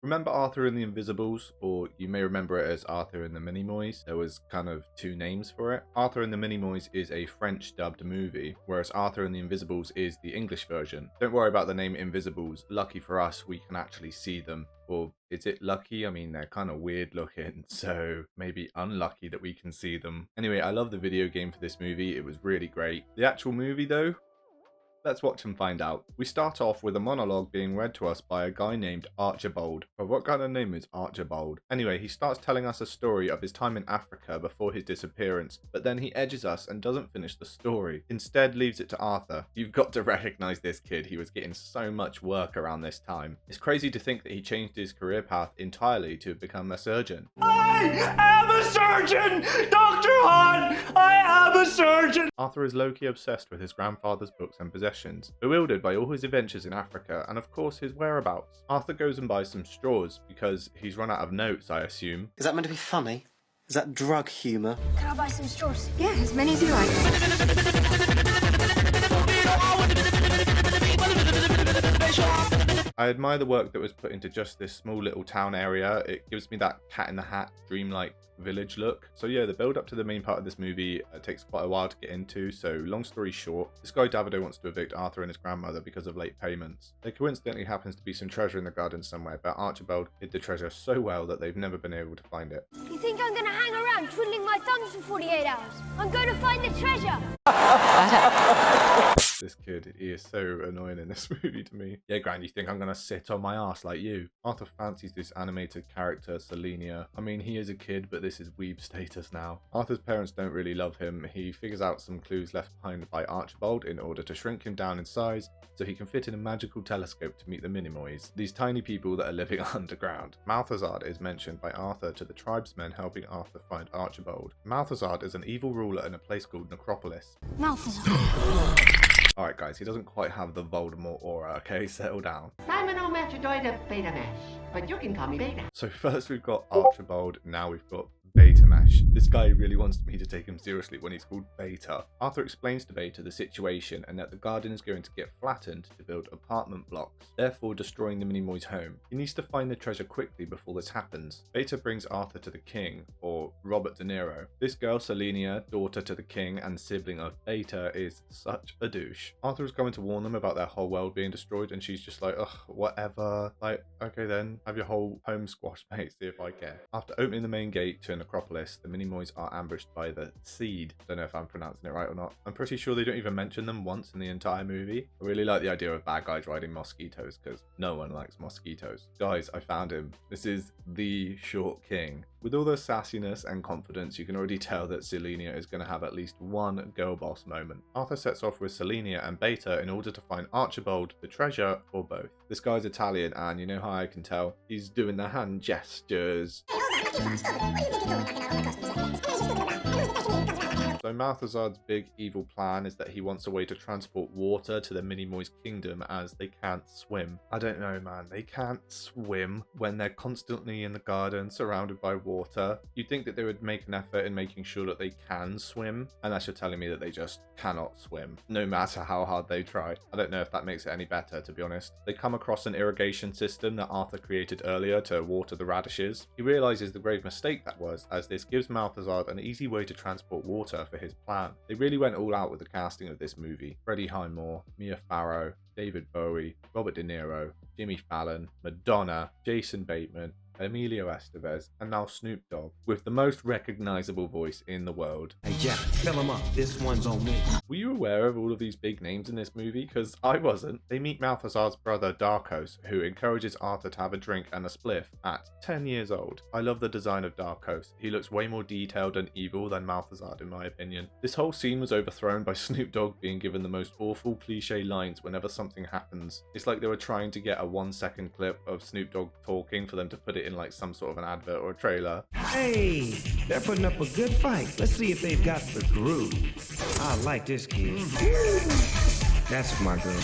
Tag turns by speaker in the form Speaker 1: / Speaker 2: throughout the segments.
Speaker 1: Remember Arthur and the Invisibles, or you may remember it as Arthur and the Minimoys? There was kind of two names for it. Arthur and the Minimoys is a French dubbed movie, whereas Arthur and the Invisibles is the English version. Don't worry about the name Invisibles, lucky for us we can actually see them. Or is it lucky? I mean, they're kind of weird looking, so maybe unlucky that we can see them. Anyway, I love the video game for this movie, it was really great. The actual movie though? Let's watch and find out. We start off with a monologue being read to us by a guy named Archibald. But what kind of name is Archibald? Anyway, he starts telling us a story of his time in Africa before his disappearance, but then he edges us and doesn't finish the story. Instead leaves it to Arthur. You've got to recognize this kid, he was getting so much work around this time. It's crazy to think that he changed his career path entirely to become a surgeon.
Speaker 2: I am a surgeon! Dr. Hahn! I am a surgeon!
Speaker 1: Arthur is low-key obsessed with his grandfather's books and possessions, bewildered by all his adventures in Africa and of course his whereabouts. Arthur goes and buys some straws because he's run out of notes, I assume.
Speaker 3: Is that meant to be funny? Is that drug humour?
Speaker 4: Can I buy some straws? Yeah, as many as you like.
Speaker 1: I admire the work that was put into just this small little town area. It gives me that Cat in the Hat dreamlike village look. So yeah, the build up to the main part of this movie takes quite a while to get into, so long story short, this guy Davido wants to evict Arthur and his grandmother because of late payments. There coincidentally happens to be some treasure in the garden somewhere, but Archibald hid the treasure so well that they've never been able to find it.
Speaker 4: You think I'm gonna hang around twiddling my thumbs for 48 hours? I'm going to find the treasure!
Speaker 1: This kid, he is so annoying in this movie to me. Yeah, Gran, you think I'm gonna sit on my ass like you? Arthur fancies this animated character, Selenia. I mean, he is a kid, but this is weeb status now. Arthur's parents don't really love him. He figures out some clues left behind by Archibald in order to shrink him down in size so he can fit in a magical telescope to meet the Minimoys, these tiny people that are living underground. Malthazard is mentioned by Arthur to the tribesmen helping Arthur find Archibald. Malthazard is an evil ruler in a place called Necropolis.
Speaker 4: Malthazar.
Speaker 1: Alright guys, he doesn't quite have the Voldemort aura, okay? Settle down.
Speaker 5: I'm an old Matrodoida Beta Mesh, but you can call me Beta.
Speaker 1: So first we've got Archibald, now we've got Beta Mesh. This guy really wants me to take him seriously when he's called Beta. Arthur explains to Beta the situation and that the garden is going to get flattened to build apartment blocks, therefore destroying the Minimoys' home. He needs to find the treasure quickly before this happens. Beta brings Arthur to the king, or Robert De Niro. This girl, Selenia, daughter to the king and sibling of Beta, is such a douche. Arthur is going to warn them about their whole world being destroyed and she's just like, ugh, whatever. Like, okay then, have your whole home squashed, mate, see if I care. After opening the main gate to Necropolis, the Minimoys are ambushed by the Seed. Don't know if I'm pronouncing it right or not. I'm pretty sure they don't even mention them once in the entire movie. I really like the idea of bad guys riding mosquitoes because no one likes mosquitoes. Guys, I found him. This is the Short King. With all the sassiness and confidence, you can already tell that Selenia is going to have at least one girl boss moment. Arthur sets off with Selenia and Beta in order to find Archibald, the treasure, or both. This guy's Italian and you know how I can tell? He's doing the hand gestures. So Malthazard's big evil plan is that he wants a way to transport water to the Minimoys' kingdom as they can't swim. I don't know, man. They can't swim when they're constantly in the garden surrounded by water. You'd think that they would make an effort in making sure that they can swim, unless you're telling me that they just cannot swim, no matter how hard they try. I don't know if that makes it any better, to be honest. They come across an irrigation system that Arthur created earlier to water the radishes. He realizes the grave mistake that was, as this gives Malthazard an easy way to transport water for his plan. They really went all out with the casting of this movie. Freddie Highmore, Mia Farrow, David Bowie, Robert De Niro, Jimmy Fallon, Madonna, Jason Bateman, Emilio Estevez, and now Snoop Dogg, with the most recognizable voice in the world.
Speaker 2: Hey Jack, fill him up. This one's on me.
Speaker 1: Were you aware of all of these big names in this movie? Because I wasn't. They meet Malthazard's brother Darkos, who encourages Arthur to have a drink and a spliff at 10 years old. I love the design of Darkos. He looks way more detailed and evil than Malthazard in my opinion. This whole scene was overthrown by Snoop Dogg being given the most awful cliche lines whenever something happens. It's like they were trying to get a 1-second clip of Snoop Dogg talking for them to put it in like some sort of an advert or a trailer.
Speaker 2: Hey, they're putting up a good fight. Let's see if they've got the groove. I like this kid. That's my girl.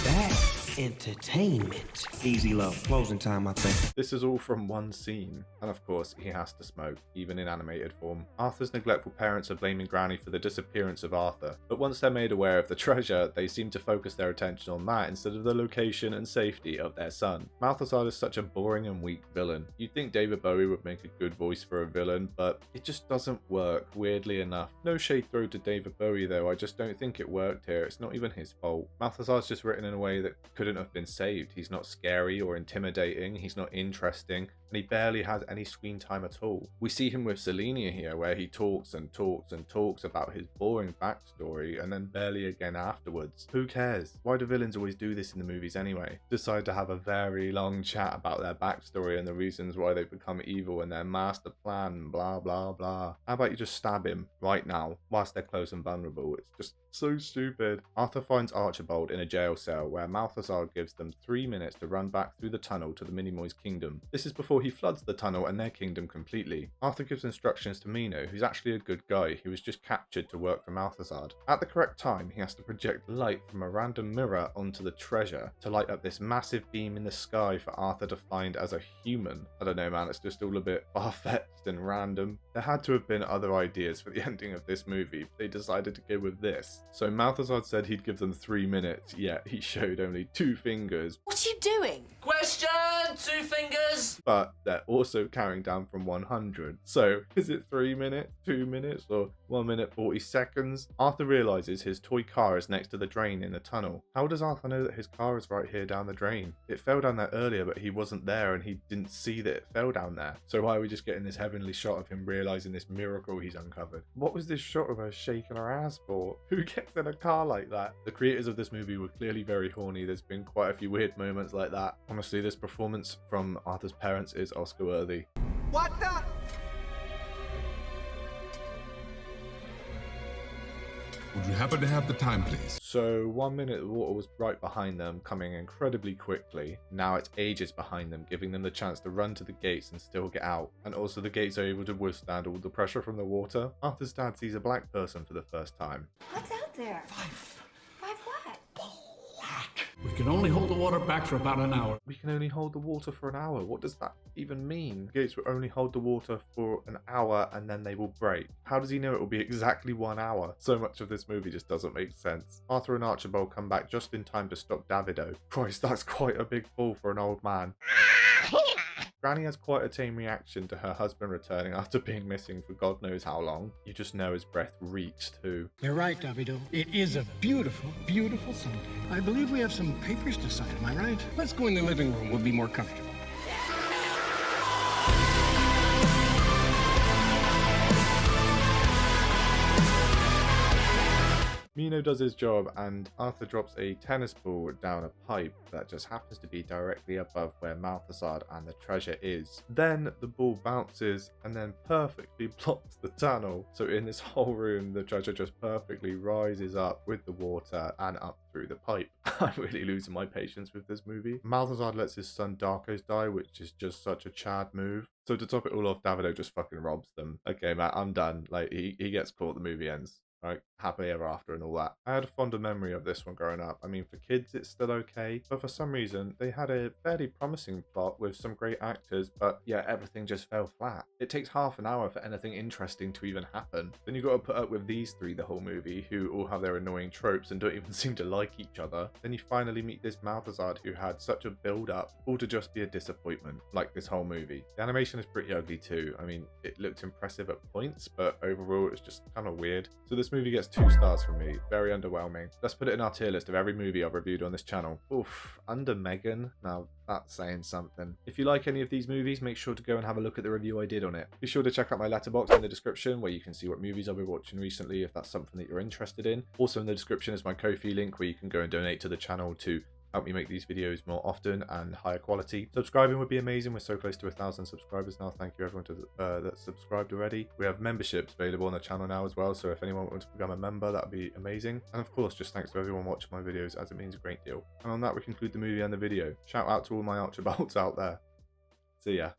Speaker 2: That
Speaker 6: entertainment. Easy love. Closing time, I think.
Speaker 1: This is all from one scene, and of course he has to smoke, even in animated form. Arthur's neglectful parents are blaming Granny for the disappearance of Arthur, but once they're made aware of the treasure, they seem to focus their attention on that instead of the location and safety of their son. Malthazar is such a boring and weak villain. You'd think David Bowie would make a good voice for a villain, but it just doesn't work, weirdly enough. No shade thrown to David Bowie though, I just don't think it worked here. It's not even his fault. Malthazar's just written in a way that couldn't have been saved. He's not scary or intimidating, he's not interesting, and he barely has any screen time at all. We see him with Selenia here, where he talks and talks and talks about his boring backstory and then barely again afterwards. Who cares? Why do villains always do this in the movies anyway? Decide to have a very long chat about their backstory and the reasons why they become evil and their master plan, blah blah blah. How about you just stab him right now whilst they're close and vulnerable? It's just so stupid. Arthur finds Archibald in a jail cell where Malthazar gives them 3 minutes to run back through the tunnel to the Minimoys' kingdom. This is before he floods the tunnel and their kingdom completely. Arthur gives instructions to Mino, who's actually a good guy who was just captured to work for Malthazar. At the correct time, he has to project light from a random mirror onto the treasure to light up this massive beam in the sky for Arthur to find as a human. I don't know, man, it's just all a bit far-fetched and random. There had to have been other ideas for the ending of this movie, but they decided to go with this. So Malthazar said he'd give them 3 minutes, yet he showed only 2 fingers.
Speaker 7: What are you doing?
Speaker 2: Question, 2 fingers.
Speaker 1: But they're also counting down from 100. So is it 3 minutes, 2 minutes, or 1 minute 40 seconds? Arthur realizes his toy car is next to the drain in the tunnel. How does Arthur know that his car is right here down the drain? It fell down there earlier, but he wasn't there and he didn't see that it fell down there. So why are we just getting this heavenly shot of him realizing this miracle he's uncovered? What was this shot of her shaking her ass for? Who gets in a car like that? The creators of this movie were clearly very horny. There's been quite a few weird moments like that. Honestly, this performance from Arthur's parents is Oscar worthy.
Speaker 6: What the?
Speaker 8: Would you happen to have the time, please?
Speaker 1: So 1 minute the water was right behind them, coming incredibly quickly. Now it's ages behind them, giving them the chance to run to the gates and still get out. And also the gates are able to withstand all the pressure from the water. Arthur's dad sees a black person for the first time.
Speaker 7: What's out there?
Speaker 6: Five.
Speaker 7: Five what?
Speaker 9: We can only hold the water back for about an hour.
Speaker 1: We can only hold the water for an hour. What does that even mean? The gates will only hold the water for an hour and then they will break. How does he know it will be exactly 1 hour? So much of this movie just doesn't make sense. Arthur and Archibald come back just in time to stop Davido. Christ, that's quite a big fall for an old man. Granny has quite a tame reaction to her husband returning after being missing for God knows how long. You just know his breath reeks too.
Speaker 10: You're right, Davido. It is a beautiful, beautiful Sunday. I believe we have some papers to sign, am I right? Let's go in the living room. We'll be more comfortable.
Speaker 1: Mino does his job and Arthur drops a tennis ball down a pipe that just happens to be directly above where Malthazar and the treasure is. Then the ball bounces and then perfectly blocks the tunnel. So in this whole room, the treasure just perfectly rises up with the water and up through the pipe. I'm really losing my patience with this movie. Malthazar lets his son Darkos die, which is just such a Chad move. So to top it all off, Davido just fucking robs them. Okay, Matt, I'm done. Like, he gets caught, the movie ends. Right, happily ever after and all that. I had a fonder memory of this one growing up. I mean, for kids it's still okay, but for some reason they had a fairly promising plot with some great actors, but yeah, everything just fell flat. It takes half an hour for anything interesting to even happen. Then you got to put up with these 3 the whole movie, who all have their annoying tropes and don't even seem to like each other. Then you finally meet this Malthazar who had such a build up, all to just be a disappointment, like this whole movie. The animation is pretty ugly too. I mean, it looked impressive at points, but overall it's just kind of weird. So this movie gets 2 stars from me. Very underwhelming. Let's put it in our tier list of every movie I've reviewed on this channel. Oof, under Megan? Now that's saying something. If you like any of these movies, make sure to go and have a look at the review I did on it. Be sure to check out my letterbox in the description where you can see what movies I've been watching recently if that's something that you're interested in. Also in the description is my Ko-fi link where you can go and donate to the channel to help me make these videos more often and higher quality. Subscribing would be amazing. We're so close to 1,000 subscribers now. Thank you everyone that's subscribed already. We have memberships available on the channel now as well, so if anyone wants to become a member, that would be amazing. And of course, just thanks to everyone watching my videos, as it means a great deal. And on that, we conclude the movie and the video. Shout out to all my Archibalds out there. See ya.